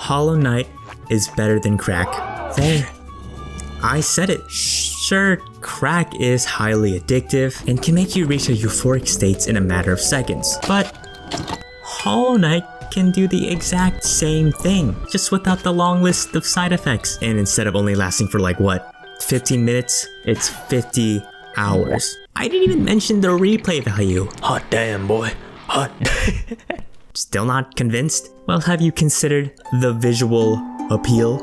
Hollow Knight is better than crack. There. I said it. Sure, crack is highly addictive and can make you reach a euphoric state in a matter of seconds, but Hollow Knight can do the exact same thing, just without the long list of side effects. And instead of only lasting for like what, 15 minutes, it's 50 hours. I didn't even mention the replay value. Hot damn, boy. Hot. Still not convinced? Well, have you considered the visual appeal?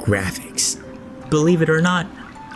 Graphics. Believe it or not,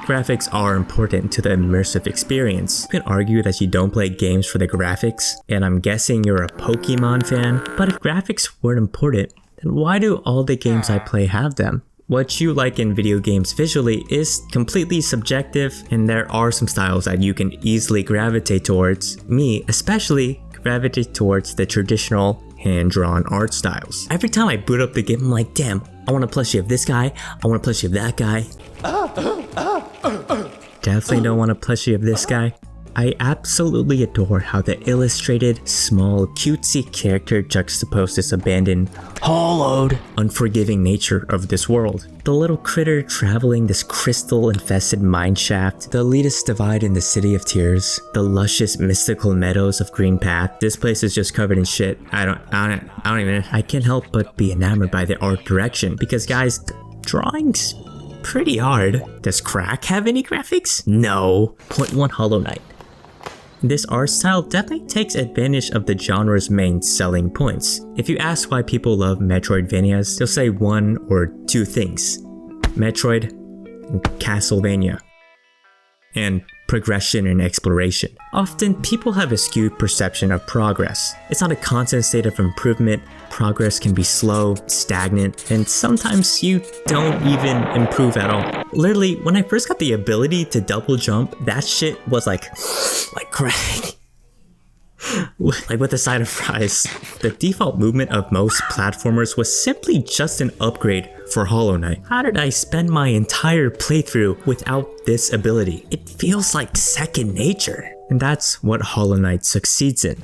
graphics are important to the immersive experience. You can argue that you don't play games for the graphics, and I'm guessing you're a Pokemon fan, but if graphics weren't important, then why do all the games I play have them? What you like in video games visually is completely subjective, and there are some styles that you can easily gravitate towards. Me, especially, gravitate towards the traditional hand-drawn art styles. Every time I boot up the game, I'm like, damn, I want a plushie of this guy, I want a plushie of that guy. Definitely don't want a plushie of this guy. I absolutely adore how the illustrated, small, cutesy character juxtaposed this abandoned, hollowed, unforgiving nature of this world. The little critter traveling this crystal-infested mineshaft, the elitist divide in the City of Tears, the luscious mystical meadows of Green Path. This place is just covered in shit. I can't help but be enamored by the art direction because guys, drawing's pretty hard. Does crack have any graphics? No. Point 1 Hollow Knight. This art style definitely takes advantage of the genre's main selling points. If you ask why people love Metroidvanias, they'll say one or two things. Metroid and Castlevania. And progression and exploration. Often, people have a skewed perception of progress. It's not a constant state of improvement. Progress can be slow, stagnant, and sometimes you don't even improve at all. Literally, when I first got the ability to double jump, that shit was like crack. Like with a side of fries. The default movement of most platformers was simply just an upgrade for Hollow Knight. How did I spend my entire playthrough without this ability? It feels like second nature. And that's what Hollow Knight succeeds in.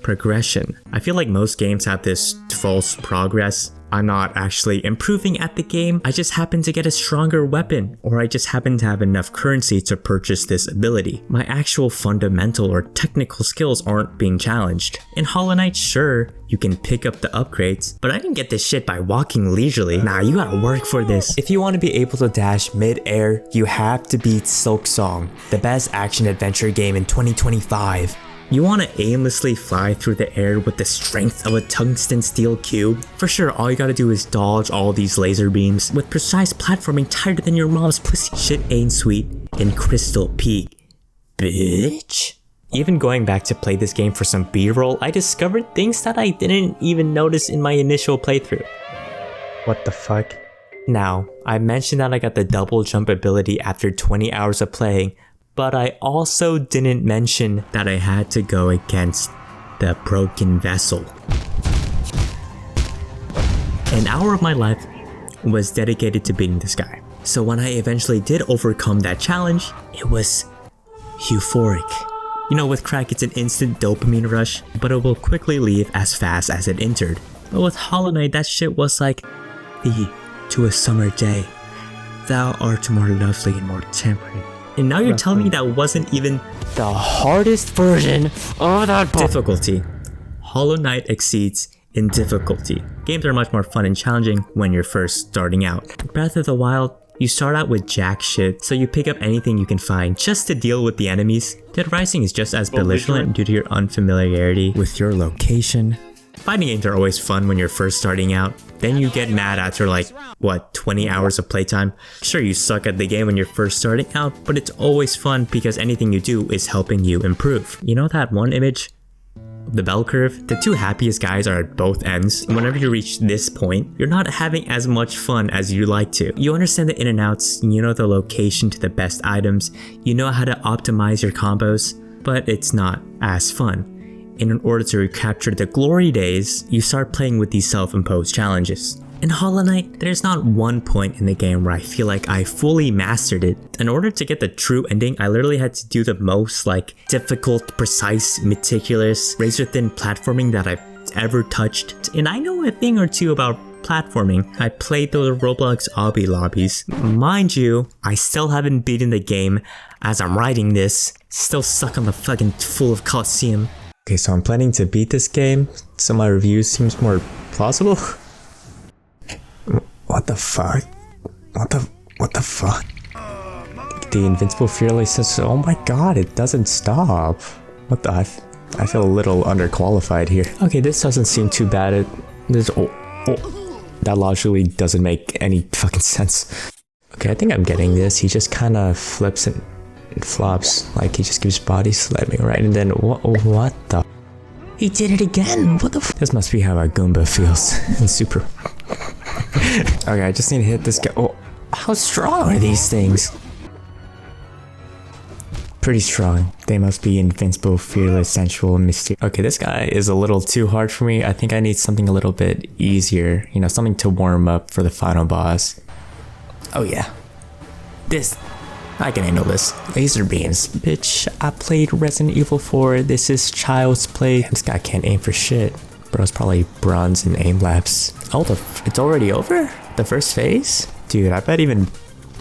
Progression. I feel like most games have this false progress. I'm not actually improving at the game, I just happen to get a stronger weapon, or I just happen to have enough currency to purchase this ability. My actual fundamental or technical skills aren't being challenged. In Hollow Knight, sure, you can pick up the upgrades, but I didn't get this shit by walking leisurely. Nah, you gotta work for this. If you want to be able to dash mid-air, you have to beat Silksong, the best action-adventure game in 2025. You want to aimlessly fly through the air with the strength of a tungsten steel cube? For sure, all you gotta do is dodge all these laser beams with precise platforming tighter than your mom's pussy. Shit ain't sweet in Crystal Peak, bitch. Even going back to play this game for some B-roll, I discovered things that I didn't even notice in my initial playthrough. What the fuck? Now, I mentioned that I got the double jump ability after 20 hours of playing, but I also didn't mention that I had to go against the broken vessel. An hour of my life was dedicated to beating this guy. So when I eventually did overcome that challenge, it was euphoric. You know, with crack it's an instant dopamine rush, but it will quickly leave as fast as it entered. But with Hollow Knight, that shit was like, thee to a summer day, thou art more lovely and more temperate. And now you're telling me that wasn't even the hardest version of that difficulty. Hollow Knight exceeds in difficulty. Games are much more fun and challenging when you're first starting out. Breath of the Wild, you start out with jack shit, so you pick up anything you can find just to deal with the enemies. Dead Rising is just as belligerent due to your unfamiliarity with your location. Fighting games are always fun when you're first starting out. Then you get mad after like, what, 20 hours of playtime? Sure, you suck at the game when you're first starting out, but it's always fun because anything you do is helping you improve. You know that one image? The bell curve? The two happiest guys are at both ends. Whenever you reach this point, you're not having as much fun as you like to. You understand the in and outs, you know the location to the best items, you know how to optimize your combos, but it's not as fun. And in order to recapture the glory days, you start playing with these self-imposed challenges. In Hollow Knight, there's not one point in the game where I feel like I fully mastered it. In order to get the true ending, I literally had to do the most like difficult, precise, meticulous, razor-thin platforming that I've ever touched. And I know a thing or two about platforming. I played those Roblox obby lobbies. Mind you, I still haven't beaten the game as I'm writing this. Still stuck on the fucking full of Coliseum. Okay, so I'm planning to beat this game, so my review seems more plausible. What the fuck? What the fuck? The Invincible Fearless says, oh my god, it doesn't stop. What the, I feel a little underqualified here. Okay, this doesn't seem too bad. That logically doesn't make any fucking sense. Okay, I think I'm getting this. He just kind of flips and flops. Like, he just keeps body slamming, right? And then, what the? He did it again! What the f? This must be how a Goomba feels in Super. Okay, I just need to hit this guy. Oh, how strong are these things? Pretty strong. They must be invincible, fearless, sensual, mysterious. Okay, this guy is a little too hard for me. I think I need something a little bit easier. You know, something to warm up for the final boss. Oh yeah. This. I can handle this. Laser beams. Bitch, I played Resident Evil 4. This is child's play. This guy can't aim for shit. Bro's probably bronze in aim labs. Oh, it's already over? The first phase? Dude, I bet even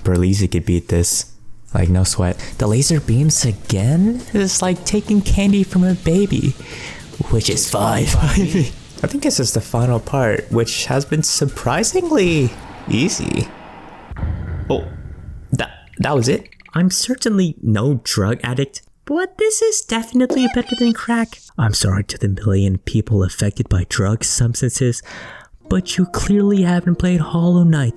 Berlizzi could beat this. Like, no sweat. The laser beams again? It's like taking candy from a baby. Which is 5. I think this is the final part, which has been surprisingly easy. Oh, that was it? I'm certainly no drug addict, but this is definitely better than crack. I'm sorry to the million people affected by drug substances, but you clearly haven't played Hollow Knight.